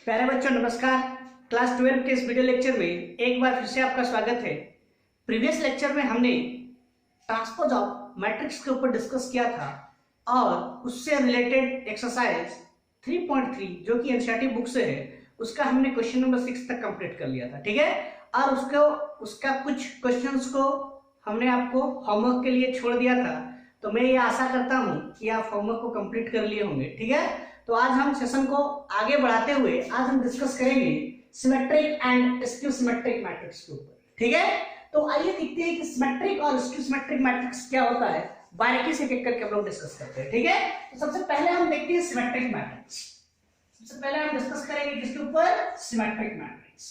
प्यारे बच्चों नमस्कार। क्लास 12 के इस वीडियो लेक्चर में एक बार फिर से आपका स्वागत है। प्रीवियस लेक्चर में हमने ट्रांसपोज ऑफ मैट्रिक्स के ऊपर डिस्कस किया था और उससे रिलेटेड एक्सरसाइज 3.3 जो कि एनसीईआरटी बुक से है उसका हमने क्वेश्चन नंबर 6 तक कंप्लीट कर लिया था, ठीक है। और उसका कुछ क्वेश्चंस को हमने आपको होमवर्क के लिए छोड़ दिया था, तो मैं ये आशा करता हूँ कि आप होमवर्क को कंप्लीट कर लिए होंगे, ठीक है। तो आज हम सेशन को आगे बढ़ाते हुए आज हम डिस्कस करेंगे symmetric and skew symmetric matrix के ऊपर, ठीक है। तो आइए देखते हैं कि सिमेट्रिक और स्क्यू सिमेट्रिक मैट्रिक्स क्या होता है, बारीकी से देख करके हम लोग डिस्कस करते हैं, ठीक है। तो सबसे पहले हम देखते हैं सिमेट्रिक मैट्रिक्स। सबसे पहले हम डिस्कस करेंगे किसके ऊपर, सिमेट्रिक मैट्रिक्स,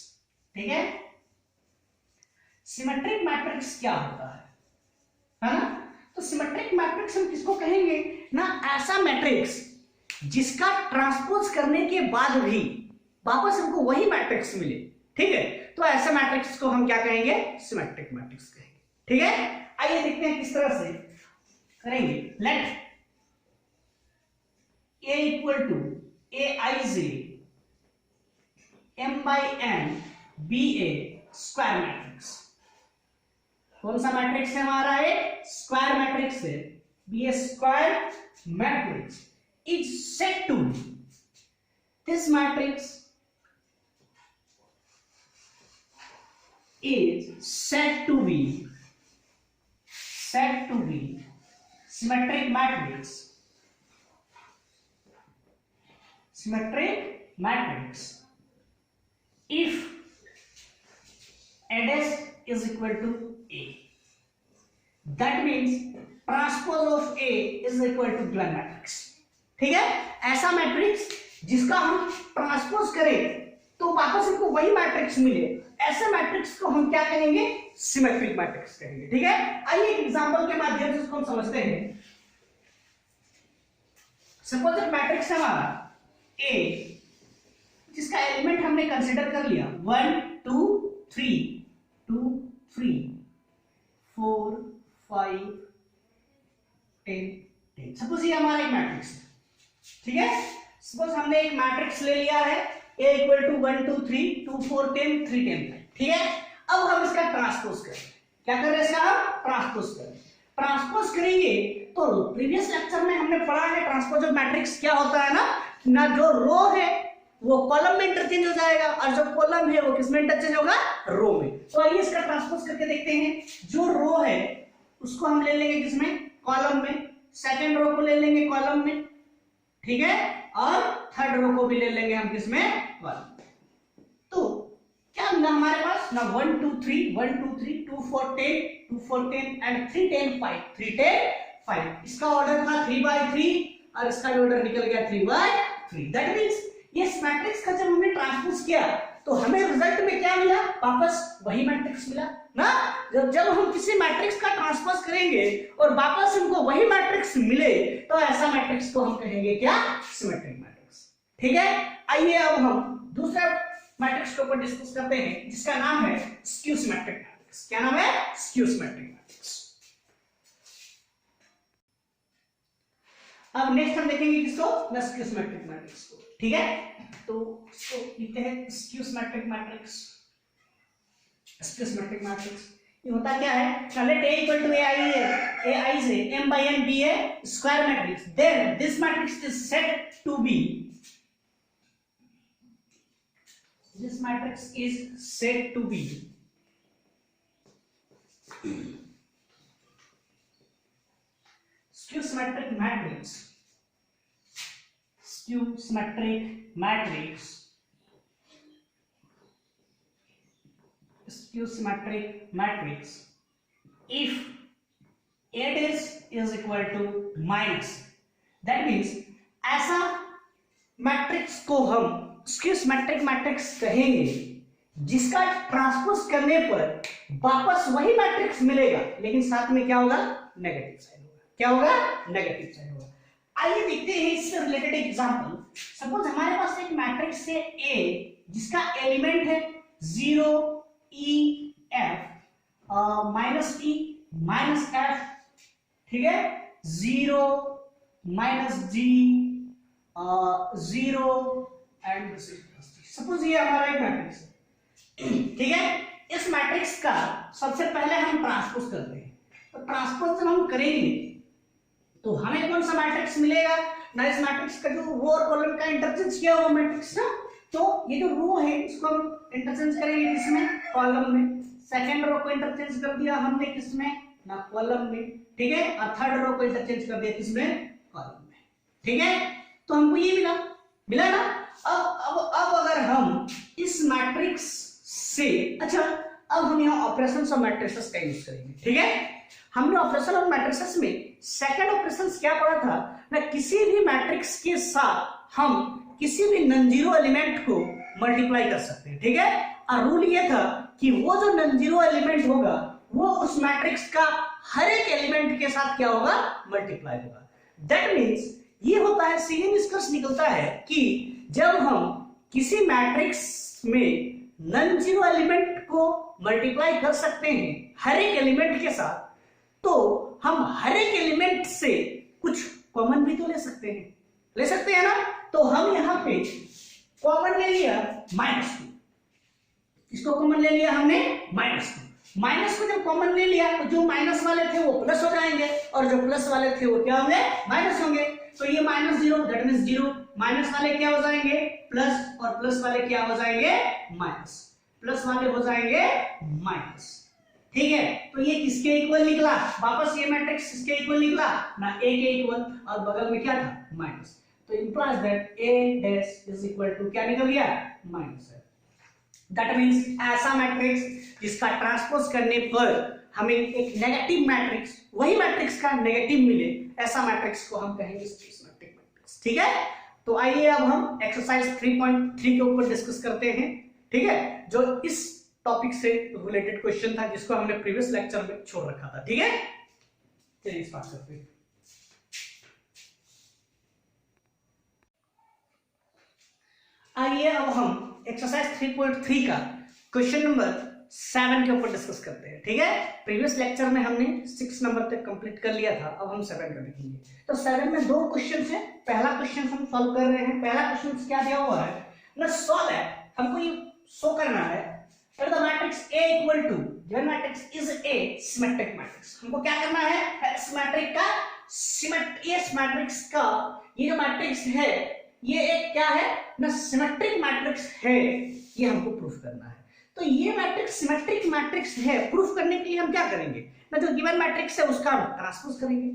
ठीक है। सिमेट्रिक मैट्रिक्स क्या होता है ना। तो सिमेट्रिक मैट्रिक्स हम किसको कहेंगे ना, ऐसा मैट्रिक्स जिसका ट्रांसपोज करने के बाद भी वापस हमको वही मैट्रिक्स मिले, ठीक है। तो ऐसे मैट्रिक्स को हम क्या कहेंगे, सिमेट्रिक मैट्रिक्स कहेंगे, ठीक है। आइए देखते हैं किस तरह से करेंगे। Let A equal to Aij m by n be a square matrix. कौन सा मैट्रिक्स है हमारा, एक स्क्वायर मैट्रिक्स है। Be a square matrix is said to be, this matrix is said to be symmetric matrix, if A dash is equal to A, that means transpose of A is equal to given matrix, ठीक है। ऐसा matrix जिसका हम transpose करें तो वापस हमको वही मैट्रिक्स मिले, ऐसे मैट्रिक्स को हम क्या कहेंगे, सिमेट्रिक मैट्रिक्स कहेंगे, ठीक है। आइए एक एग्जांपल के माध्यम से इसको हम समझते हैं। सपोज एक मैट्रिक्स है हमारा A जिसका एलिमेंट हमने कंसीडर कर लिया 1 2 3 2 3 4 5 10। सपोज ये हमारा एक मैट्रिक्स है, ठीक है। सपोज हमने एक मैट्रिक्स ले लिया है A इक्वल टू 1 2 3 2 4 10 3 10, ठीक है। अब हम इसका ट्रांसपोज करें, क्या कर रहे हैं, इसका हम ट्रांसपोज करें। ट्रांसपोज करेंगे तो प्रीवियस लेक्चर में हमने पढ़ा है ट्रांसपोज ऑफ मैट्रिक्स क्या होता है ना जो रो है वो कॉलम में इंटरचेंज हो जाएगा और जो कॉलम है वो किसमें इंटरचेंज होगा, रो में। तो आइए इसका ट्रांसपोज करके देखते हैं। जो रो है उसको हम ले लेंगे किसमें, कॉलम में। सेकंड रो को ले लेंगे कॉलम में, ठीक है। और थर्ड रो को भी ले लेंगे हम किसमें, कॉलम। तो क्या मिला हमारे पास ना 1 2 3 1 2 3 2 4 10 2 4 10 एंड 3 10 5 3 10 5। इसका ऑर्डर था 3 by 3 और इसका ऑर्डर निकल गया 3 by 3। दैट मींस ये मैट्रिक्स का जब हमने ट्रांसपोज किया तो हमें रिजल्ट में क्या मिला, वापस वही मैट्रिक्स मिला ना। जब हम किसी मैट्रिक्स का ट्रांसपोज करेंगे और वापस हमको वही मैट्रिक्स मिले तो ऐसा मैट्रिक्स को हम कहेंगे क्या, सिमेट्रिक मैट्रिक्स, ठीक है। आइए अब हम दूसरा मैट्रिक्स के ऊपर डिस्कस करते हैं जिसका नाम है स्क्यू सिमेट्रिक मैट्रिक्स। क्या नाम है, स्क्यू सिमेट्रिक मैट्रिक्स। अब नेक्स्ट हम देखेंगे किसको, स्क्यू सिमेट्रिक मैट्रिक्स को, ठीक है। तो इसको लिखते हैं skew symmetric matrix. Skew symmetric matrix ये होता क्या है, let A equal to Aij m by n be a square matrix, then this matrix is said to be, this matrix is said to be skew symmetric matrix, skew symmetric matrix, skew symmetric matrix if A dash is equal to minus, that means ऐसा matrix को हम skew symmetric matrix कहेंगे जिसका transpose करने पर वापस वही matrix मिलेगा लेकिन साथ में क्या होगा, नेगेटिव साइन होगा। क्या होगा, नेगेटिव साइन होगा। आइए देखते हैं इससे रिलेटेड एग्जांपल। सपोज हमारे पास एक मैट्रिक्स है A जिसका एलिमेंट है 0 E F minus E minus F, ठीक है, 0 माइनस G 0 एंड सपोज ये हमारा एक मैट्रिक्स है, ठीक है। इस मैट्रिक्स का सबसे पहले हम ट्रांसपोज करते हैं। तो ट्रांसपोज जब हम करेंगे तो हमें कौन सा मैट्रिक्स मिलेगा ना, इस मैट्रिक्स का जो रो और कॉलम का इंटरचेंज किया हुआ मैट्रिक्स ना, तो ये जो रो है इसको हम इंटरचेंज करेंगे किसमें, कॉलम में। सेकंड रो को इंटरचेंज कर दिया हमने किसमें ना, कॉलम में, ठीक है। और थर्ड रो को इंटरचेंज कर दिया किसमें, कॉलम में, ठीक है। तो हमको ये मिला ना। अब अगर हम इस मैट्रिक्स से, अच्छा अब हम यहाँ ऑपरेशन ऑफ मैट्रिसेस का यूज करेंगे, ठीक है। हमने ऑपरेशन ऑफ मैट्रिसेस में सेकंड ऑपरेशन क्या पढ़ा था ना, किसी भी मैट्रिक्स के साथ हम किसी भी नॉन जीरो एलिमेंट को मल्टीप्लाई कर सकते हैं, ठीक है। और रूल ये था कि वो जो नॉन जीरो एलिमेंट होगा वो उस मैट्रिक्स का हर एक एलिमेंट के साथ क्या होगा, मल्टीप्लाई होगा। दैट मींस ये होता है, सीधे निष्कर्ष निकलता है कि जब हम किसी मैट्रिक्स में नॉन जीरो एलिमेंट को मल्टीप्लाई कर सकते हैं हर एक एलिमेंट के साथ, तो हम हर एक एलिमेंट से कुछ कॉमन भी तो ले सकते हैं ना। तो हम यहां पे कॉमन ले लिया -2, इसको कॉमन ले लिया हमने -2। माइनस को जब कॉमन ले लिया तो जो माइनस वाले थे वो प्लस हो जाएंगे और जो प्लस वाले थे वो क्या होंगे, माइनस होंगे। तो ये -0 दैट मींस 0, माइनस वाले क्या हो जाएंगे प्लस, और प्लस वाले क्या हो जाएंगे माइनस, प्लस वाले हो जाएंगे माइनस, ठीक है। तो ये किसके इक्वल निकला, वापस ये मैट्रिक्स किसके इक्वल निकला ना, a के इक्वल, और बगल में क्या था माइनस। तो implies that a dash is equal to क्या निकल गया, माइनस है। दैट मींस ऐसा मैट्रिक्स जिसका ट्रांसपोज करने पर हमें एक नेगेटिव मैट्रिक्स, वही मैट्रिक्स का नेगेटिव मिले, ऐसा मैट्रिक्स को हम कहेंगे सिमेट्रिक मैट्रिक्स, ठीक है। तो आइए अब हम एक्सरसाइज 3.3 के ऊपर डिस्कस करते हैं, ठीक है, जो इस टॉपिक से रिलेटेड क्वेश्चन था जिसको हमने प्रीवियस लेक्चर में छोड़ रखा था, ठीक है। चलिए स्टार्ट करते हैं। आइए अब हम एक्सरसाइज 3.3 का क्वेश्चन नंबर 7 के ऊपर डिस्कस करते हैं, ठीक है। प्रीवियस लेक्चर में हमने 6 नंबर तक कंप्लीट कर लिया था, अब हम 7 का देखेंगे। तो 7 में 2 क्वेश्चन है, पहला क्वेश्चन हम सॉल्व कर रहे हैं। पहला क्वेश्चन क्या दिया हुआ है ना, सॉल्व है, हमको ये शो करना है that the matrix A equal to, given matrix is a symmetric matrix। हमको क्या करना है, इस मैट्रिक्स का इस मैट्रिक्स का ये जो मैट्रिक्स है ये एक क्या है ना, सिमेट्रिक मैट्रिक्स है, ये हमको प्रूफ करना है। तो ये मैट्रिक्स सिमेट्रिक मैट्रिक्स है, प्रूफ करने के लिए हम क्या करेंगे ना, जो गिवन मैट्रिक्स है उसका हम ट्रांसपोज करेंगे,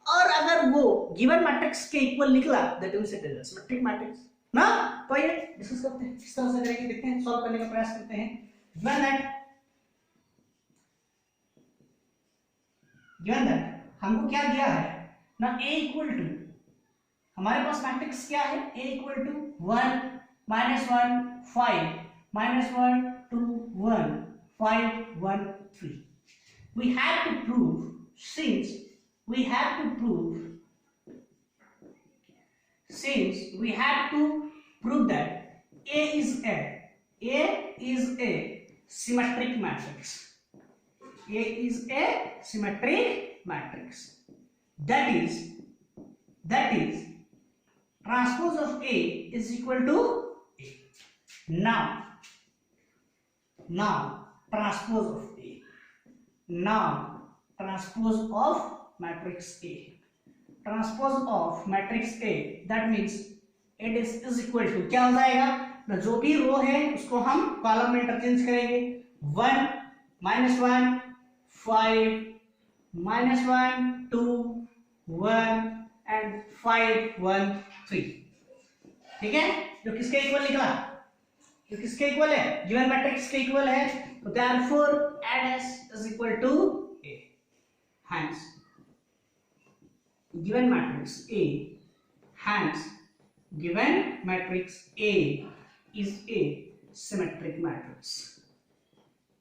और अगर वो गिवन मैट्रिक्स के इक्वल निकला that means it is symmetric matrix ना। तो ये डिस्कस करते हैं, किस तरह से करेंगे देखते हैं, सॉल्व करने का प्रयास करते हैं। given that हमको क्या दिया है ना, a इक्वल टू, हमारे पास मैट्रिक्स क्या है, a equal to 1 -1 5 -1 2 1 5 1 3। we have to prove, since we have to prove that a is a symmetric matrix. A is a symmetric matrix. That is transpose of A is equal to A. Now transpose of A. Now transpose of matrix A. Transpose of matrix A. That means it is equal to क्या हो जाएगा, जो भी रो है उसको हम column में interchange करेंगे। 1 -1 5 -1 2 1 एंड 5 1 3, ठीक है। जो किसके इक्वल निकला, जो किसके इक्वल है, गिवन मैट्रिक्स के इक्वल है। तो therefore S is equal to A, hence given matrix A, hence given matrix A is a symmetric matrix,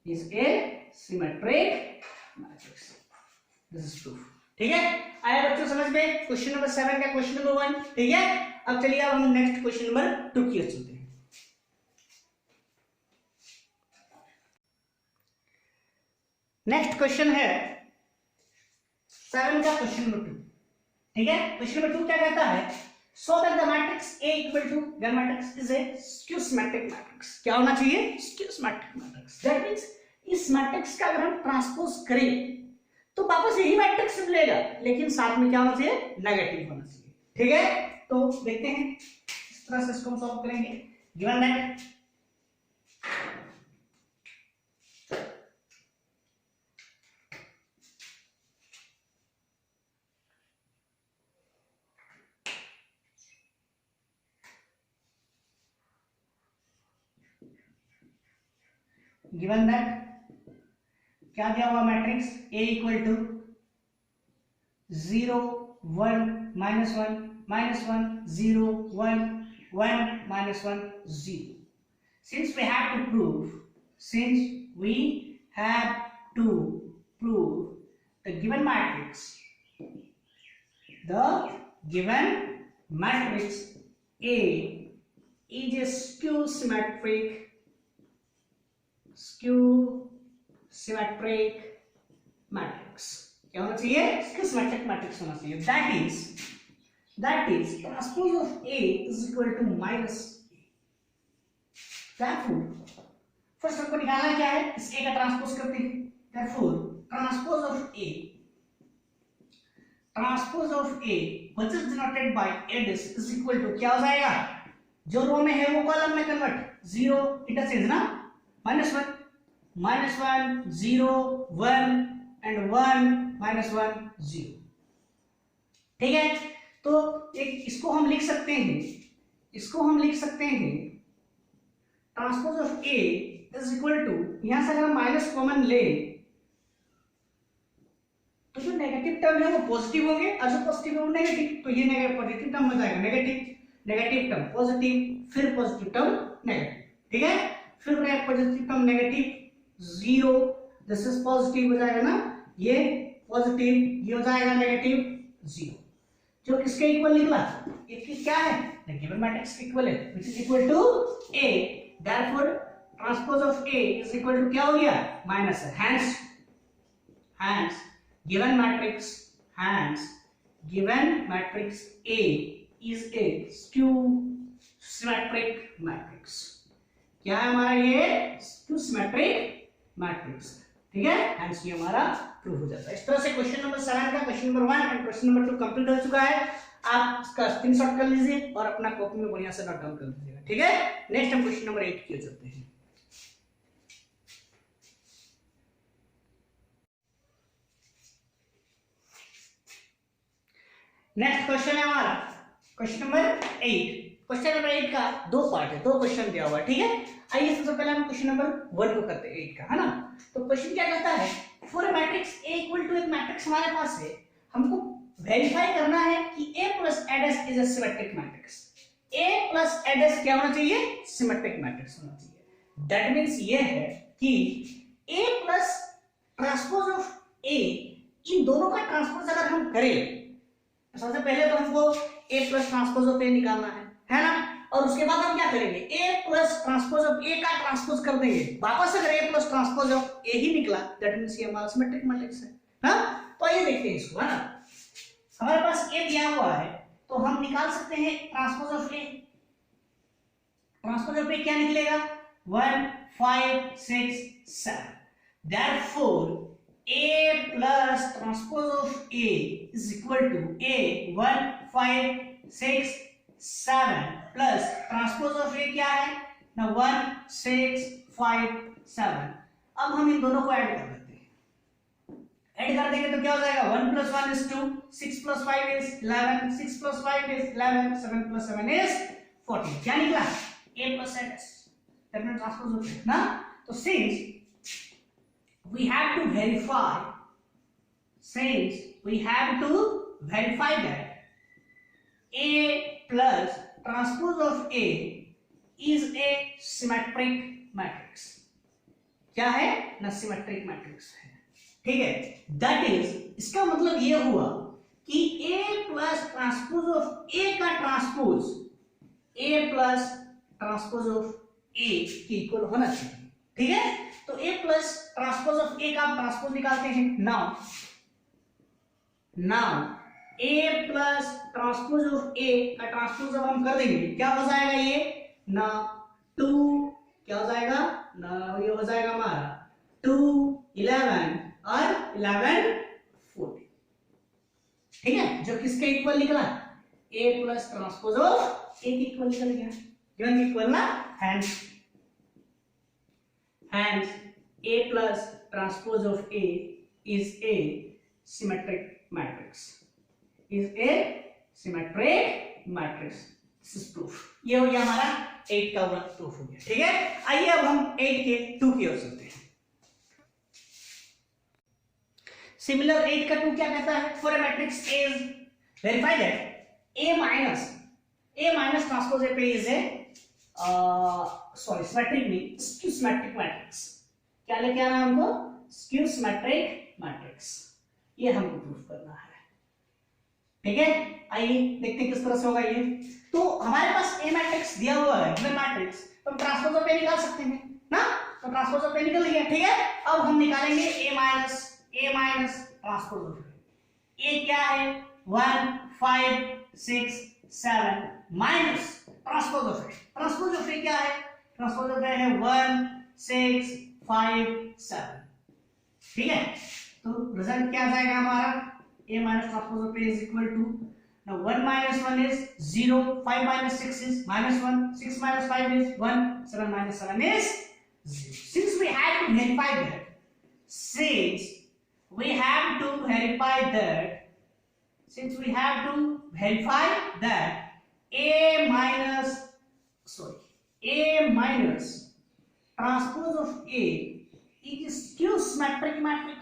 is a symmetric matrix. This is proof, ठीक है। आया बच्चों समझ में, क्वेश्चन नंबर 7 का क्वेश्चन नंबर 1, ठीक है। अब चलिए अब हम नेक्स्ट क्वेश्चन नंबर 2 की ओर चलते हैं। नेक्स्ट क्वेश्चन है 7 का क्वेश्चन नंबर 2, ठीक है। क्वेश्चन नंबर 2 क्या कहता है, so that the matrix A equal to given matrix is a skew symmetric matrix. क्या होना चाहिए? skew symmetric matrix. That means इस मैट्रिक्स का अगर हम ट्रांसपोज करें तो वापस यही मैट्रिक्स मिलेगा, लेकिन साथ में क्या होना चाहिए? नेगेटिव होना चाहिए. ठीक है, तो देखते हैं इस तरह से इसको हम सॉल्व करेंगे. गिवन दैट क्या दिया हुआ matrix A equal to 0 1 -1 -1 0 1 1 -1 0. Since we have to prove the given matrix A is a skew symmetric matrix. क्या होना चाहिए? skew symmetric मैट्रिक्स होना चाहिए. that is transpose of A is equal to minus A. Therefore first हमको निकालना क्या है? इस A का ट्रांसपोज करते हैं. Therefore transpose of A which is denoted by A is equal to क्या हो जाएगा? जो रो में है वो कॉलम में कन्वर्ट. 0 इंटरचेंज ना, -1 -1 0 1 and 1 -1 0. ठीक है, तो एक इसको हम लिख सकते हैं transpose of A is equal to, यहां से अगर हम माइनस कॉमन ले तो जो नेगेटिव टर्म है वो पॉजिटिव होंगे और जो पॉजिटिव है वो नेगेटिव. तो ये पॉजिटिव टर्म हो जाएगा नेगेटिव टर्म पॉजिटिव, फिर पॉजिटिव टर्म नेगेटिव. ठीक है, फिर positive term negative 0, this is positive हो जाएगा ना, ये पॉजिटिव, ये हो जाएगा नेगेटिव 0. जो किसके इक्वल निकला? इसकी क्या है? द गिवन मैट्रिक्स के इक्वल है, which is equal to A. Therefore transpose of A is equal to क्या हो गया? Minus. Hence given matrix A is a skew symmetric matrix. क्या है हमारा ये? skew symmetric matrix. ठीक है, हेंस ये हमारा प्रूफ हो जाता है. इस तरह से क्वेश्चन नंबर 7 का question number 1 and question number 2 complete हो चुका है. आप इसका स्क्रीनशॉट कर लीजिए और अपना कॉपी में बढ़िया से नोट डाउन कर लीजिएगा. ठीक है, नेक्स्ट हम क्वेश्चन नंबर 8 की ओर चलते हैं. नेक्स्ट क्वेश्चन है हमारा क्वेश्चन नंबर 8. क्वेश्चन नंबर 8 का दो पार्ट है, 2 क्वेश्चन दिया हुआ है. ठीक है, आइए सबसे पहले हम क्वेश्चन नंबर 1 को करते हैं, 8 का, है ना. तो क्वेश्चन क्या कहता है? For a matrix A equal to, एक मैट्रिक्स हमारे पास है, हमको वेरीफाई करना है कि A plus A's is a symmetric matrix. A plus A's क्या होना चाहिए? सिमेट्रिक मैट्रिक्स होना चाहिए. दैट मींस ये है कि A plus transpose of A, इन दोनों का ट्रांसपोज अगर हम करें, सबसे पहले तो हमको A plus transpose of A निकालना है ना, और उसके बाद हम क्या करेंगे? A plus transpose of A का ट्रांसपोज कर देंगे. वापस अगर A plus transpose of A ही निकला, दैट मींस ये हमारा सिमेट्रिक मैट्रिक्स है. हाँ, तो आइए देखते हैं इसको, है ना. हमारे पास A दिया हुआ है तो हम निकाल सकते हैं transpose of A. Transpose of A क्या निकलेगा? 1 5 6 7. Therefore A plus transpose of A is equal to A 1 5 6 7 plus transpose of A क्या है ना? 1 6 5 7. अब हम इन दोनों को ऐड कर देते हैं. ऐड कर देंगे तो क्या हो जाएगा? 1 plus 1 is 2, 6 plus 5 is 11, 6 plus 5 is 11, 7 plus 7 is 14. क्या निकला? A plus S. that means transpose of A ना. तो since we have to verify that A plus transpose of A is a symmetric matrix. क्या है ना? Symmetric matrix है. ठीक है, दैट इज, इसका मतलब ये हुआ कि A plus transpose of A का transpose A plus transpose of A के इक्वल होना चाहिए. ठीक है, तो A plus transpose of A का ट्रांसपोज निकालते हैं. Now A plus transpose of A का ट्रांसपोज जब हम कर देंगे क्या हो जाएगा, ये ना 2 क्या हो जाएगा ना, ये हो जाएगा हमारा 2 11 और 11 14, ठीक है, जो किसके इक्वल निकला, ए प्लस ट्रांसपोज ऑफ ए के इक्वल निकल गया, गिवन इक्वल ना, hence a plus transpose of a is a symmetric matrix, is a symmetric matrix. This is proof. ये हो गया हमारा 8 का वर्क प्रूफ हो गया, ठीक है। आइए अब हम 8 के 2 की ओर चलते हैं। सिमिलर 8 का 2 क्या कहता है, for a matrix A verify that A minus transpose of A is a symmetric नहीं, स्क्यू सिमेट्रिक मैट्रिक्स। क्या लेके आना है हमको, स्क्यू सिमेट्रिक मैट्रिक्स, ये हमको प्रूफ करना है, ठीक है। आइए देखते हैं किस तरह से होगा ये। तो हमारे पास ए मैट्रिक्स दिया हुआ है, गिवन मैट्रिक्स, तो हम ट्रांसपोज ऑफ ए निकाल सकते हैं ना, तो ट्रांसपोज ऑफ ए निकल गया, ठीक है। अब हम निकालेंगे ए माइनस ट्रांसपोज ऑफ ए क्या है 1 5 6 7 माइनस ट्रांसपोज ऑफ ए क्या है, ट्रांसपोज ऑफ ए है 1 6 5 7, ठीक है। तो रिजल्ट क्या आ जाएगा हमारा, a minus transpose of a is equal to, now 1 minus 1 is 0, 5 minus 6 is -1, 6 minus 5 is 1, 7 minus 7 is 0. Since we have to verify that a minus transpose of a is skew symmetric matrix.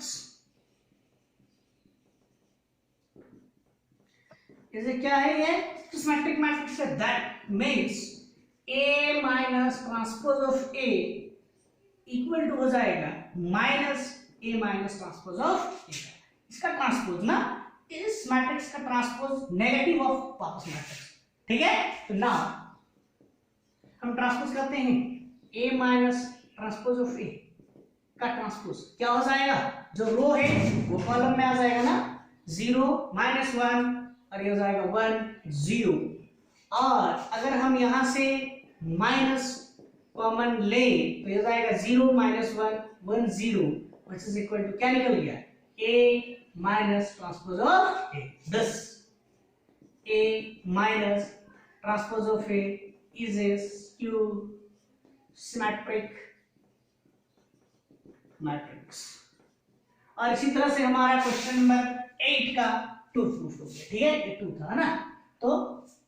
इसे क्या है, ये symmetric matrix है, that means a minus transpose of a equal to हो जाएगा minus a minus transpose of a, इसका transpose ना, इस मैट्रिक्स का ट्रांसपोज नेगेटिव ऑफ वापस मैट्रिक्स, ठीक है। तो नाउ हम ट्रांसपोज करते हैं a minus transpose of a का ट्रांसपोज क्या हो जाएगा, जो रो है वो कॉलम में आ जाएगा ना, 0 -1 और ये हो जाएगा 1 0, और अगर हम यहां से माइनस कॉमन ले तो ये जाएगा 0 -1 1 0 व्हिच इज इक्वल टू क्या निकल गया, a minus transpose of a, thus a minus transpose of a is a skew symmetric matrix। और इसी तरह से हमारा क्वेश्चन नंबर 8 का 2 प्रूफ हो गया, ठीक है, ये 2 था ना, तो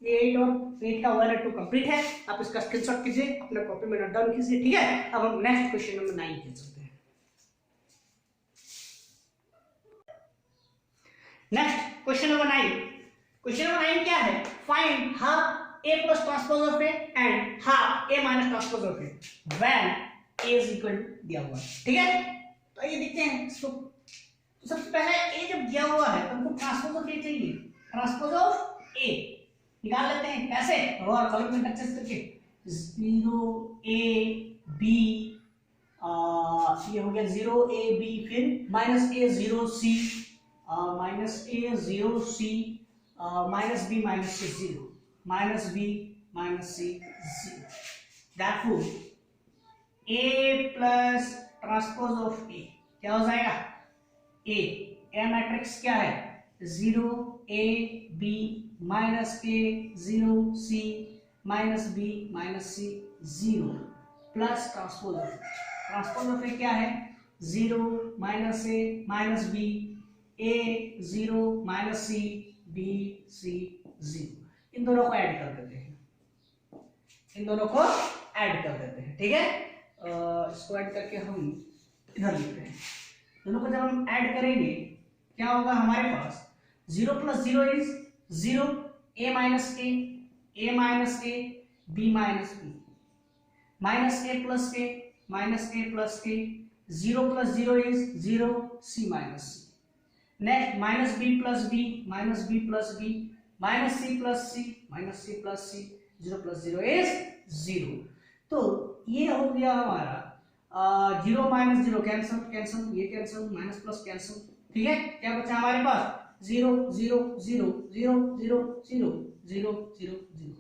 ये 8 और 8 का 1 और 2 कंप्लीट है। आप इसका स्क्रीनशॉट कीजिए, अपने कॉपी में नोट डाउन कीजिए, ठीक है। अब हम नेक्स्ट क्वेश्चन नंबर 9 की चलते हैं। नेक्स्ट क्वेश्चन नंबर 9 क्या है, find half a plus transpose of a and half a minus transpose of a when a is equal to दिया हुआ है, ठीक है। तो ये देखते हैं इसको। तो सबसे पहले a जब दिया हुआ है तो हमको ट्रांसपोज ऑफ a चाहिए, ट्रांसपोज ऑफ a निकाल लेते हैं, कैसे, और कॉलम में टचेस करके 0 a b, ये हो गया 0 a b, फिर -a 0 c, -a 0 c, -b -c 0, -b -c 0, therefore a plus transpose of a क्या हो जाएगा, a मैट्रिक्स क्या है 0 a b -a 0 c -b -c 0 plus transpose of a क्या है 0 -a -b a 0 -c b c 0, इन दोनों को ऐड कर देते हैं, ठीक है। इसको ऐड करके हम इधर लिखते हैं, दोनों को जब हम ऐड करेंगे क्या होगा, हमारे पास 0 + 0 is 0, a minus a b minus b, minus a plus a, 0 + 0 is 0, c minus c, next minus b plus b, minus b plus b, minus c plus c, minus c plus c, 0 + 0 is 0। तो ये हो गया हमारा 0 - 0 cancel, ये cancel, minus plus cancel, ठीक है। क्या बचा हमारे पास 0 0 0 0 0 0 0 0 0।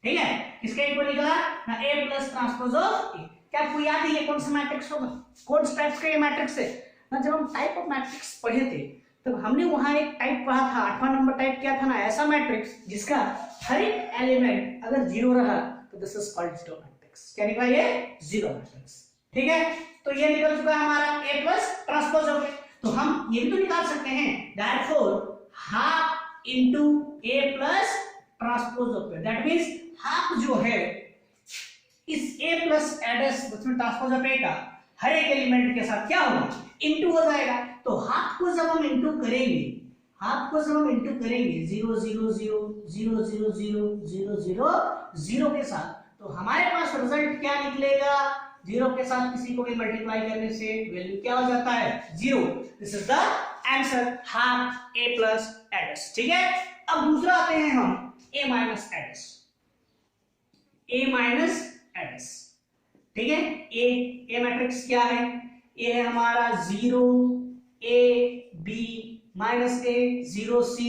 ठीक है, किसका इक्वल निकला ना a plus transpose of a। क्या आपको याद है ये कौन सा मैट्रिक्स होगा, कौन सा टाइप्स का ये मैट्रिक्स है ना। जब हम टाइप ऑफ मैट्रिक्स पढ़े थे तब हमने वहां एक टाइप पढ़ा था, 8वां नंबर टाइप क्या था ना, ऐसा मैट्रिक्स जिसका हर एक एलिमेंट अगर 0 रहा तो this is called zero matrix. क्या निकला ये, जीरो मैट्रिक्स। ठीक है, तो ये निकल चुका है हमारा a plus transpose of a। तो हम ये भी तो निकाल सकते हैं, therefore half into a plus transpose of a, that means half जो है इस a प्लस एडस उसमें ट्रांसपोज ऑफ a का हर एक एलिमेंट के साथ क्या होगा, इनटू हो जाएगा। तो हाफ को जब हम इनटू करेंगे, हाफ को जब हम इनटू करेंगे 0 0 0 0 0 0 0 0 0 के साथ, तो हमारे पास रिजल्ट क्या निकलेगा, 0 के साथ किसी को भी मल्टीप्लाई करने से वैल्यू क्या हो जाता है, 0। This is the answer, half a plus AIDS. ठीक है, अब दूसरा आते हैं हम a minus AIDS, a minus AIDS. ठीक है, ए मैट्रिक्स क्या है, ए है हमारा 0 a b minus a 0 c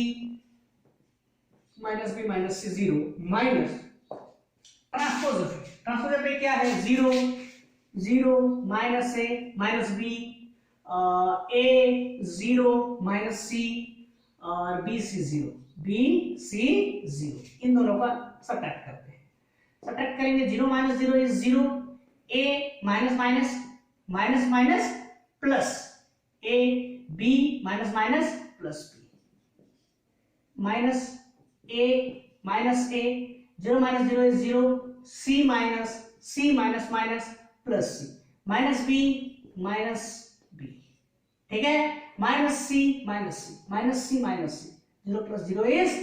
minus b minus c 0 minus transpose of A. Transpose of A क्या है, 0 0 minus a minus b a 0 minus c और b c 0 b c 0, इन दोनों का सब्ट्रैक्ट करते हैं। सब्ट्रैक्ट करेंगे 0 minus 0 is 0, a minus minus minus minus plus a b minus minus plus b minus a minus a, 0 minus 0 is 0, c minus minus plus c minus b minus b। ठीक है, minus c minus c minus c minus c, 0 plus 0 is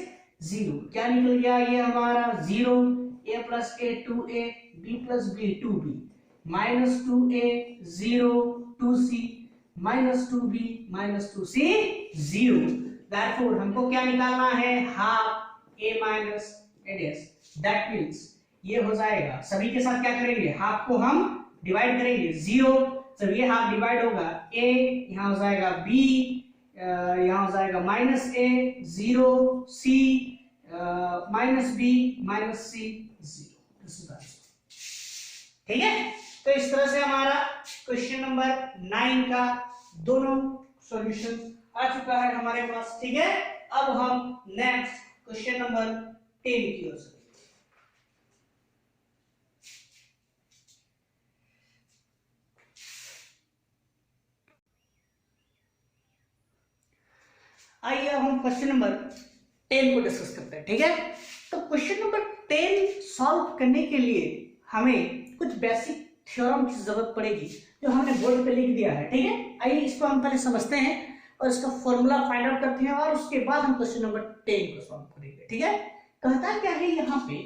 0। क्या निकल गया ये हमारा 0, a plus a 2a b plus b 2b minus 2a 0 2c minus 2b minus 2c 0। Therefore हमको क्या निकालना है, half a minus AIDS. That means ये हो जाएगा, सभी के साथ क्या करेंगे, हाफ को हम डिवाइड करेंगे 0, जब ये हाफ डिवाइड होगा a यहां हो जाएगा b, यहां हो जाएगा minus a 0 c minus b minus c 0। ठीक है, तो इस तरह से हमारा क्वेश्चन नंबर 9 का दोनों सॉल्यूशन आ चुका है हमारे पास। ठीक है, अब हम नेक्स्ट क्वेश्चन नंबर 10 की ओर चलते हैं। आइए अब हम क्वेश्चन नंबर 10 को डिस्कस करते हैं। ठीक है, तो क्वेश्चन नंबर 10 सॉल्व करने के लिए हमें कुछ बेसिक थ्योरम की जरूरत पड़ेगी जो हमने बोर्ड पे लिख दिया है। ठीक है, आइए इसको हम पहले समझते हैं और इसका फॉर्मूला फाइंड आउट करते हैं और उसके बाद हम क्वेश्चन नंबर 10 को सॉल्व करेंगे। ठीक है, कहता क्या है यहाँ पे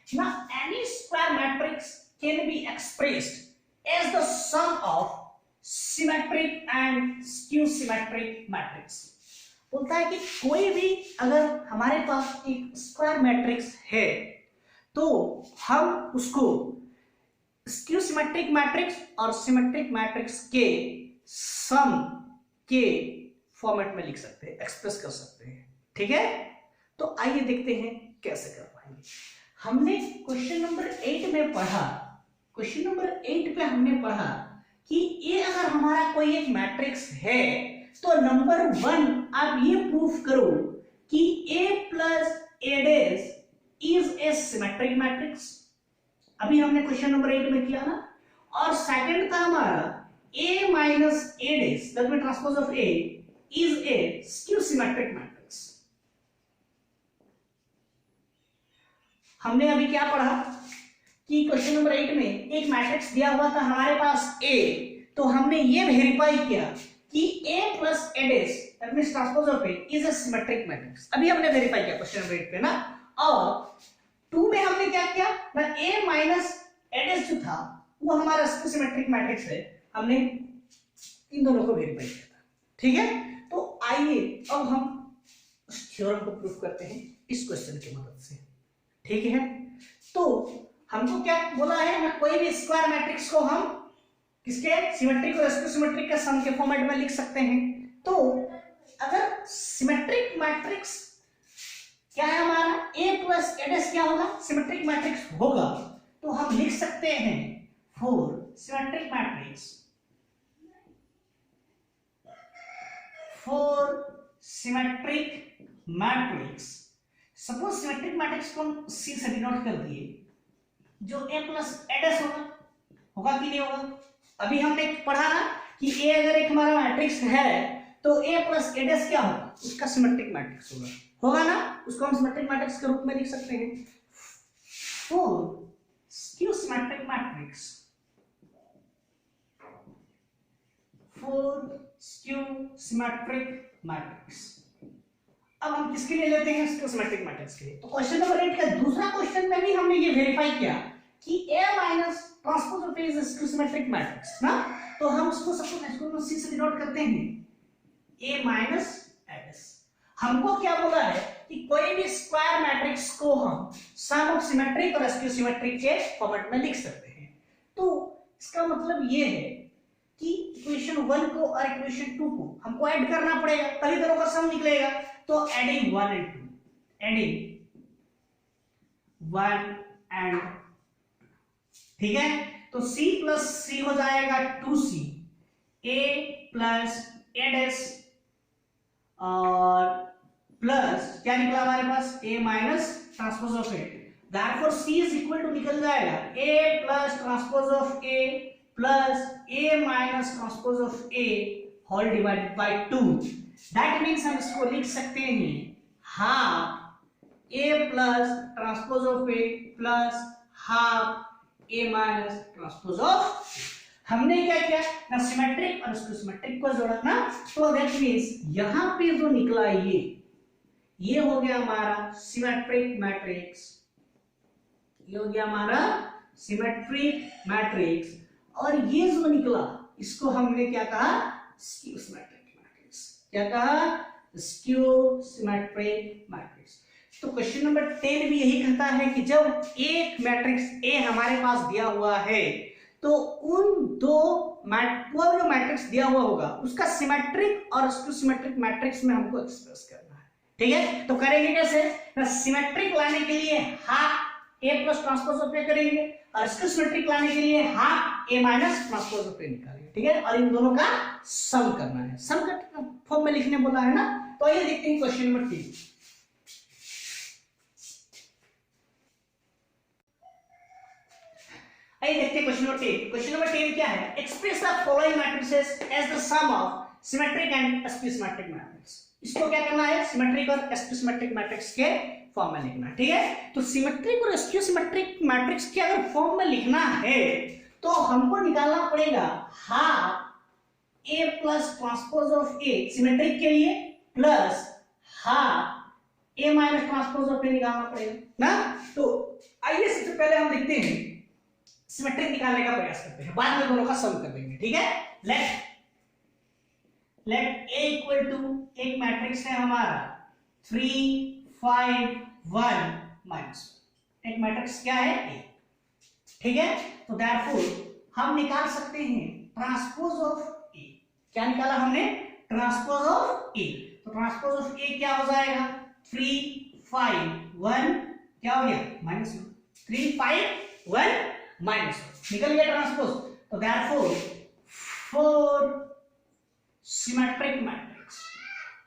ना, any square matrix can be expressed as the sum of symmetric and skew symmetric matrix. बोलता है कि कोई भी अगर हमारे पास एक स्क्वायर मैट्रिक्स है तो हम उसको स्क्यू सिमेट्रिक मैट्रिक्स और सिमेट्रिक मैट्रिक्स के सम के फॉर्मेट में लिख सकते हैं, एक्सप्रेस कर सकते हैं। ठीक है, तो आइए देखते हैं कैसे कर पाएंगे। हमने क्वेश्चन नंबर 8 में पढ़ा, क्वेश्चन नंबर 8 पे हमने पढ़ा कि ये अगर हमारा कोई एक मैट्रिक्स है तो नंबर 1 आप ये प्रूफ करो कि a plus a dash is a symmetric matrix. अभी हमने क्वेश्चन नंबर 8 में किया ना। और सेकंड था हमारा a minus a dash that means transpose of a is A skew symmetric matrix. हमने अभी क्या पढ़ा कि क्वेश्चन नंबर 8 में एक मैट्रिक्स दिया हुआ था हमारे पास a, तो हमने ये वेरीफाई किया कि a plus a dash that means transpose of a is a symmetric matrix. अभी हमने वेरीफाई किया क्वेश्चन नंबर 8 पे ना। और 2 में हमने क्या किया ना, a माइनस a डैश जो था वो हमारा सिमेट्रिक मैट्रिक्स है, हमने इन दोनों को वेरीफाई किया था। ठीक है, तो आइए अब हम उस थ्योरम को प्रूफ करते हैं इस क्वेश्चन की मदद से। ठीक है, तो हमको क्या बोला है ना, कोई भी स्क्वायर मैट्रिक्स को हम किसके सिमेट्रिक और स्क्यू सिमेट्रिक के सम के फॉर्मेट में लिख सकते हैं। तो अगर सिमेट्रिक मैट्रिक्स क्या है हमारा, ए प्लस एडेस क्या होगा, सिमेट्रिक मैट्रिक्स होगा, तो हम लिख सकते हैं for symmetric matrix, for symmetric matrix, suppose symmetric matrix को हम सी से डिनोट कर दिए, जो ए प्लस एडेस होगा कि नहीं होगा। अभी हमने पढ़ा ना कि ए अगर एक हमारा मैट्रिक्स है तो ए प्लस एडेस क्या होगा, उसका सिमेट्रिक मैट्रिक्स होगा ना, उसको हम सिमेट्रिक मैट्रिक्स के रूप में लिख सकते हैं। For skew symmetric matrix, for skew symmetric matrix, अब हम किसके लिए लेते हैं, स्क्यू सिमेट्रिक मैट्रिक्स के लिए। तो क्वेश्चन नंबर 8 का दूसरा क्वेश्चन में भी हमने ये वेरीफाई किया कि A minus transpose of A is skew symmetric matrix ना, तो हम उसको सपोज इसको सी से डिनोट करते हैं ए माइनस एस। हमको क्या बोला है कि कोई भी स्क्वायर मैट्रिक्स को हम सम ऑफ सिमेट्रिक और स्क्यू सिमेट्रिक के फॉर्मेट में लिख सकते हैं। तो इसका मतलब ये है कि इक्वेशन 1 को और इक्वेशन 2 को हमको ऐड करना पड़ेगा, तभी दोनों का सम निकलेगा। तो एडिंग 1 and 2, एडिंग 1 and 2, ठीक है। तो c प्लस सी हो जाएगा 2c, a प्लस एडेस और प्लस क्या निकला हमारे पास, a minus transpose of a, therefore c is equal to निकल जाएगा a plus transpose of a plus a minus transpose of a whole divided by 2। That means हम इसको लिख सकते हैं half a plus transpose of a plus half a minus transpose of. हमने क्या किया ना, सिमेट्रिक और स्क्यू सिमेट्रिक को जोड़ा ना, तो दैट मींस यहां पे जो निकला ये हो गया हमारा सिमेट्रिक मैट्रिक्स, ये हो गया हमारा सिमेट्रिक मैट्रिक्स, और ये जो निकला इसको हमने क्या कहा, स्क्यू सिमेट्रिक मैट्रिक्स। क्या कहा, स्क्यू सिमेट्रिक मैट्रिक्स। तो क्वेश्चन नंबर 10 भी यही कहता है कि जब एक मैट्रिक्स ए हमारे पास दिया हुआ है तो उन दो जो मैट्रिक्स दिया हुआ होगा उसका सिमेट्रिक और स्क्यू सिमेट्रिक मैट्रिक्स में हमको एक्सप्रेस करना है, ठीक है। तो करेंगे कैसे, सिमेट्रिक लाने के लिए half A plus transpose of A करेंगे और स्क्यू सिमेट्रिक लाने के लिए half A minus transpose of A निकालेंगे, ठीक है। और इन दोनों का सम करना है, सम का फॉर्म में लिखने बोला है ना। तो ये देखते हैं क्वेश्चन नंबर 3। आइए देखते हैं क्वेश्चन नंबर 10। क्वेश्चन नंबर 10 क्या है, express the following matrices as the sum of symmetric and skew symmetric matrix. इसको क्या करना है, सिमेट्रिक और स्क्यू सिमेट्रिक मैट्रिक्स के फॉर्म में लिखना है, ठीक है। तो सिमेट्रिक और स्क्यू सिमेट्रिक मैट्रिक्स के अगर फॉर्म में लिखना है तो हमको निकालना पड़ेगा half A plus transpose of A symmetric के लिए plus half A minus transpose of A निकालना पड़ेगा ना। तो आइए सबसे पहले हम देखते हैं सिमेट्रिक निकालने का प्रयास करते हैं, बाद में दोनों का सम कर देंगे, ठीक है। लेट A इक्वल टू एक मैट्रिक्स है हमारा 3 5 1 माइनस, एक मैट्रिक्स क्या है A, ठीक है। तो देयरफॉर हम निकाल सकते हैं ट्रांसपोज ऑफ A। क्या निकाला हमने, ट्रांसपोज ऑफ A। तो ट्रांसपोज ऑफ A क्या हो जाएगा, 3 5 1 क्या हो गया -1, 3 5 1 -1 निकल गया ट्रांसपोज। तो देयरफॉर फॉर सिमेट्रिक मैट्रिक्स,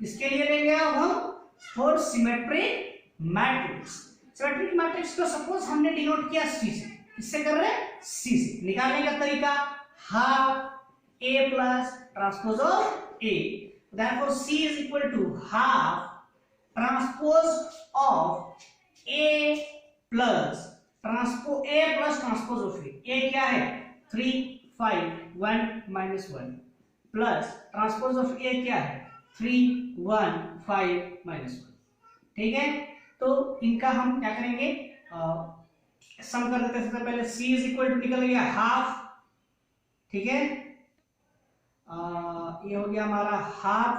इसके लिए लेंगे अब हम for symmetric matrix. Symmetric matrix को सपोज हमने डिनोट किया सी से, किससे कर रहे हैं, सी से। निकालने का तरीका half A plus transpose of A, therefore C is equal to half transpose of A plus transpose of A क्या है 3 5 1 -1 प्लस ट्रांसपोज ऑफ ए क्या है 3 1 5 -1, ठीक है। तो इनका हम क्या करेंगे, सम कर देते हैं। सबसे पहले c इज इक्वल टू निकल गया हाफ, ठीक है। ये हो गया हमारा half,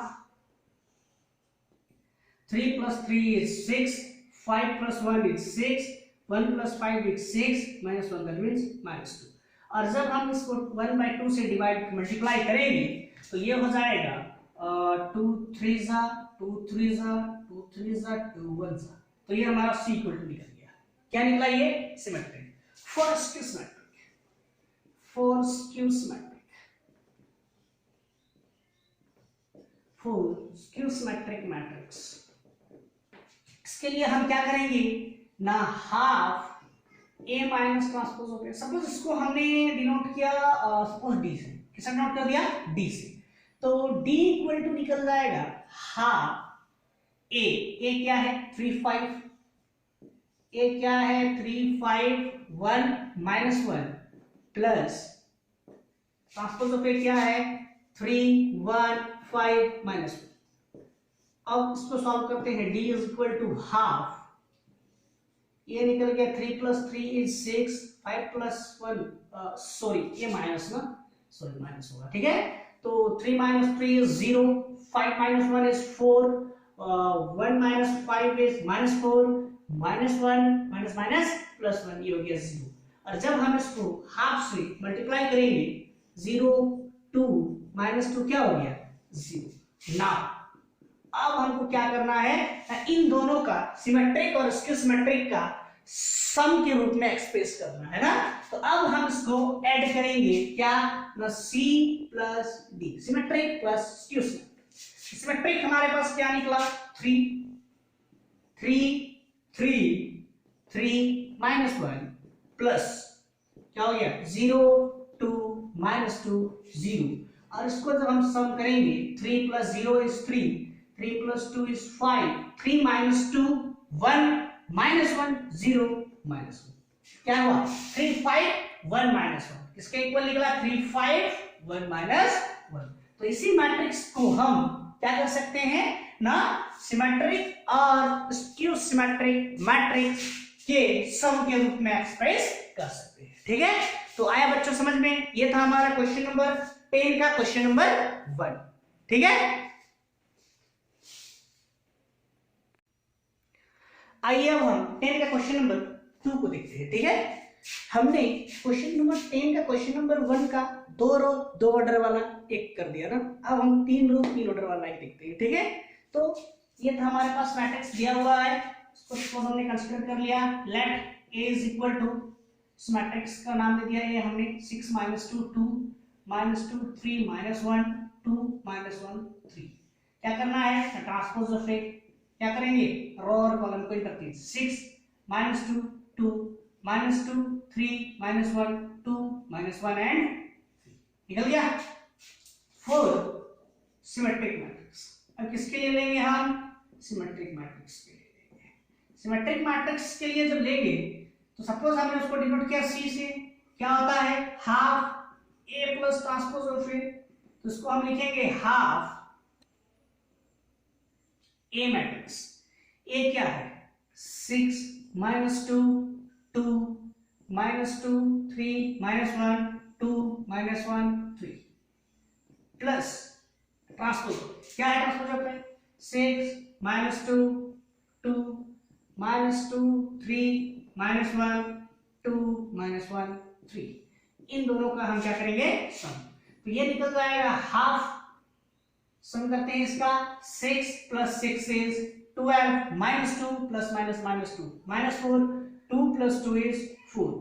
3 + 3 is 6, 5 + 1 is 6, 1 + 5 is 6 -1 that means -2। और जब हम इसको 1/2 से डिवाइड मल्टीप्लाई करेंगे तो ये हो जाएगा 2 3 * 2 3 जा 2 3 जा 2 1 जा, तो ये हमारा C इक्वल टू निकल गया। क्या निकला? ये symmetric. For skew symmetric, for skew symmetric, for skew symmetric matrix, इसके लिए हम क्या करेंगे ना, half A minus transpose of A। Suppose इसको हमने डिनोट किया सपोज D से, किसने डिनोट कर दिया? D से, तो D इक्वल टू निकल जाएगा हाफ A क्या है 3 5, A क्या है 3 5 1 minus 1 plus transpose of A क्या है 3 1 5 माइनस 1। अब इसको सॉल्व करते हैं, D is equal to half, ये निकल गया 3 प्लस 3 इज 6, 5 प्लस 1 सॉरी ये माइनस ना, सॉरी माइनस होगा, ठीक है। तो 3 minus 3 is 0, 5 minus 1 is 4, 1 minus 5 is minus 4, minus 1 minus minus plus 1, ये हो गया 0। और जब हम इसको हाफ से मल्टीप्लाई करेंगे 0 2 माइनस 2 क्या हो गया 0। नाउ अब हमको क्या करना है, इन दोनों का सिमेट्रिक और स्क्यू सिमेट्रिक का सम के रूप में एक्सप्रेस करना है ना। तो अब हम इसको ऐड करेंगे क्या ना, C plus D, symmetric plus skew symmetric. Symmetric हमारे पास क्या निकला 3 3 3 3 माइनस 1 प्लस क्या हो गया 0 2 माइनस 2 0। और इसको जब हम सम करेंगे 3 plus 0 is 3, 3 plus 2 is 5, 3 minus 2 1 minus 1 0 minus 1, क्या हुआ 3 5 1 minus 1, किसके इक्वल निकला 3 5 1 minus 1। तो इसी मैट्रिक्स को हम क्या कर सकते हैं ना, सिमेट्रिक और स्क्यू सिमेट्रिक मैट्रिक्स के सम के रूप में एक्सप्रेस कर सकते हैं, ठीक है। तो आया बच्चों समझ में, ये था हमारा क्वेश्चन नंबर 10 का क्वेश्चन नंबर 1, ठीक है। आइए अब हम 10 का क्वेश्चन नंबर 2 को देखते हैं, ठीक है। हमने क्वेश्चन नंबर 10 का क्वेश्चन नंबर 1 का 2 रो 2 ऑर्डर वाला एक कर दिया ना, अब हम 3 रो 3 ऑर्डर वाला एक देखते हैं, ठीक है। तो ये था हमारे पास मैट्रिक्स दिया हुआ है, इसको हमने कंसीडर कर लिया, let A is equal to, इस मैट्रिक्स का नाम दे दिया ये हमने 6 माइनस 2 2 माइनस 2 3 माइनस 1 2 माइनस 1 3। क्या करना है, ट्रांसपोज ऑफ A, क्या करेंगे रो और कॉलम को interchange, 6 minus 2 2 minus 2 3 minus 1 2 minus 1 and 3 निकल गया। 4 सिमेट्रिक मैट्रिक्स, अब किसके लिए लेंगे हम, सिमेट्रिक मैट्रिक्स के लिए लेंगे। सिमेट्रिक मैट्रिक्स के लिए जब लेंगे तो सपोज हमने उसको डिनोट किया C से, क्या होता है half A plus transpose of A, तो इसको हम लिखेंगे हाफ A मैट्रिक्स। A क्या है 6 minus 2 2 minus 2 3 minus 1 2 minus 1 3 plus transpose, क्या है transpose of 6 minus 2 2 minus 2 3 minus 1 2 minus 1 3। इन दोनों का हम क्या करेंगे सम, तो ये निकल जाएगा हाफ, सम करते हैं इसका 6 plus 6 is 12 minus 2 plus minus minus 2 minus 4 2 plus 2 is 4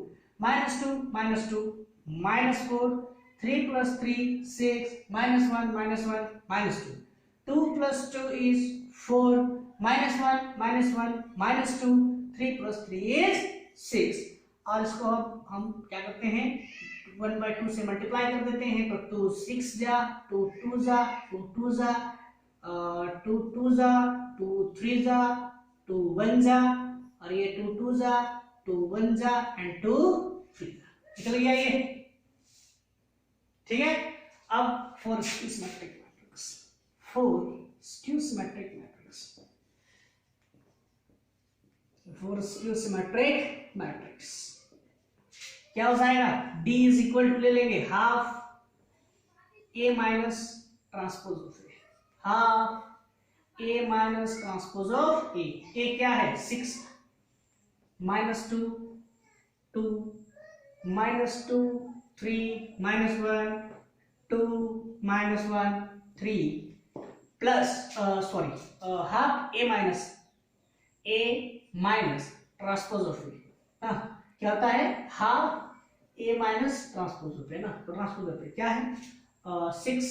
minus 2 minus 2 minus 4 3 plus 3 6 minus 1 minus 1 minus 2 2 plus 2 is 4 minus 1 minus 1 minus 2 3 plus 3 is 6। और इसको हम क्या करते हैं 1/2 से मल्टीप्लाई कर देते हैं, तो 2 6 जा 2 2 जा 2 2 जा 2 2 जा 2 3 जा 2 1 जा, और ये 2 2 जा 2 1 जा एंड 2 3 जा, निकल गया ये, ठीक है। अब for skew symmetric matrix, for skew symmetric matrix, for skew symmetric matrix क्या हो जाएगा, D इज इक्वल टू ले लेंगे half A minus transpose of A, half A minus transpose of A। A क्या है 6 minus 2 2 minus 2 3 minus 1 2 minus 1 3 plus sorry half A minus transpose of A, क्या होता है half A minus transpose of ए ना, तो transpose of A क्या है 6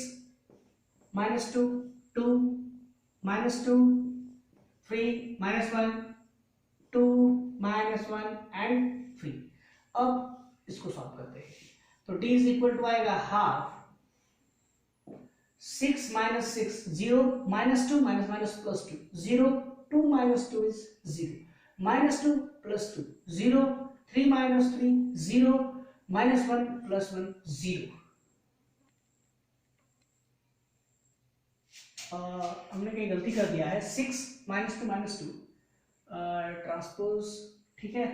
minus 2 2 minus 2 3 minus 1 2 minus 1 and 3। अब इसको सॉल्व करते हैं, तो d इज इक्वल टू आएगा half 6 minus 6 0 minus 2 minus minus plus 2 0 2 minus 2 is 0 minus 2 plus 2 0 3 minus 3 0 minus 1 plus 1 0। हमने कहीं गलती कर दिया है, 6 माइनस 2 माइनस 2 ट्रांसपोज, ठीक है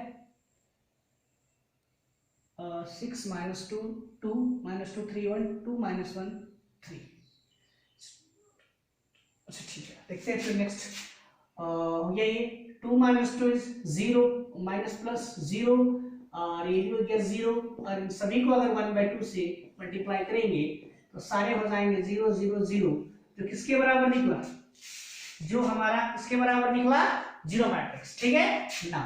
6 माइनस 2 2 माइनस 2 3 1 2 माइनस 1 3। अच्छा ठीक है, देखते हैं फिर नेक्स्ट ये 2 माइनस 2 इज 0 माइनस प्लस 0 और ये हो गया 0 और इन सभी को अगर 1/2 से मल्टीप्लाई करेंगे तो सारे हो जाएंगे 0 0 0, जो किसके बराबर निकला, जो हमारा इसके बराबर निकला जीरो मैट्रिक्स। ठीक है ना,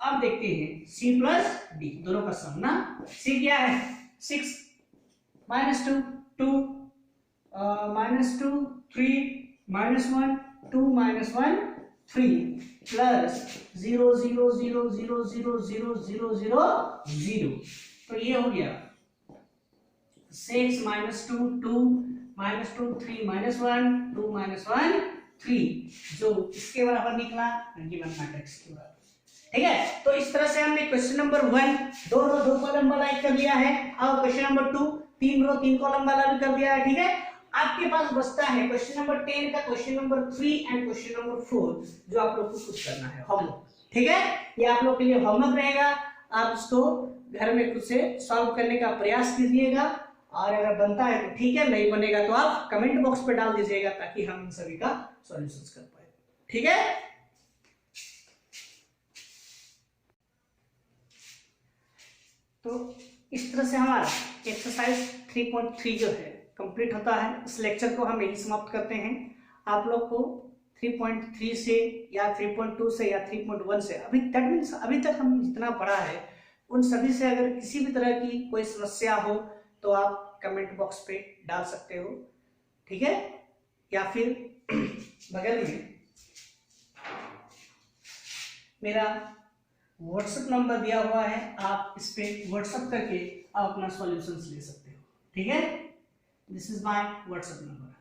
अब देखते हैं C प्लस डी दोनों का सम ना। C क्या है 6 minus 2 2 minus 2 3 minus 1 2 minus 1 3 plus 0 0 0 0 0 0 0 0 0। तो ये हो गया 6 माइनस 2 2 माइनस 2 3 माइनस 1 2 माइनस 1 3, जो इसके बराबर निकला गिवन मैट्रिक्स के बराबर। ठीक है, तो इस तरह से हमने क्वेश्चन नंबर 1 दो कॉलम वाला एक कर लिया है, अब क्वेश्चन नंबर 2 3 रो 3 कॉलम वाला भी कर दिया है। ठीक है, आपके पास बचता है क्वेश्चन नंबर 10 का question number 3 and question number 4, जो आप लोग को खुद करना है होमवर्क। ठीक है, ये आप लोग के लिए होमवर्क रहेगा, आप इसको घर में खुद से सॉल्व करने का प्रयास कीजिएगा और अगर बनता है तो ठीक है, नहीं बनेगा तो आप कमेंट बॉक्स पे डाल दीजिएगा ताकि हम इन सभी का सॉल्यूशंस कर पाए। ठीक है, तो इस तरह से हमारा एक्सरसाइज 3.3 जो है कंप्लीट होता है। इस लेक्चर को हम यही समाप्त करते हैं। आप लोग को 3.3 से या 3.2 से या 3.1 से अभी तक हम जितना पढ़ा है उन सभी से अगर किसी भी तरह की कोई समस्या हो तो आप कमेंट बॉक्स पे डाल सकते हो। ठीक है, या फिर बगल में मेरा व्हाट्सएप नंबर दिया हुआ है, आप इस पे व्हाट्सएप करके आप अपना सॉल्यूशंस ले सकते हो। ठीक है, this is my WhatsApp number.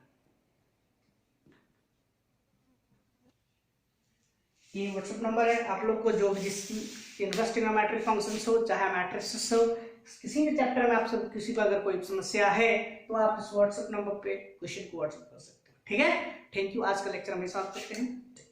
ये व्हाट्सएप नंबर है, आप लोग को जो भी जिसकी इंटरेस्ट इन मैट्रिक फंक्शंस हो, चाहे मैट्रिक्स हो, किसी भी चैप्टर में आप सब किसी को अगर कोई समस्या है तो आप इस व्हाट्सएप नंबर पे क्वेश्चन को व्हाट्सएप कर सकते हो। ठीक है, थैंक यू। आज का लेक्चर हम समाप्त करते हैं।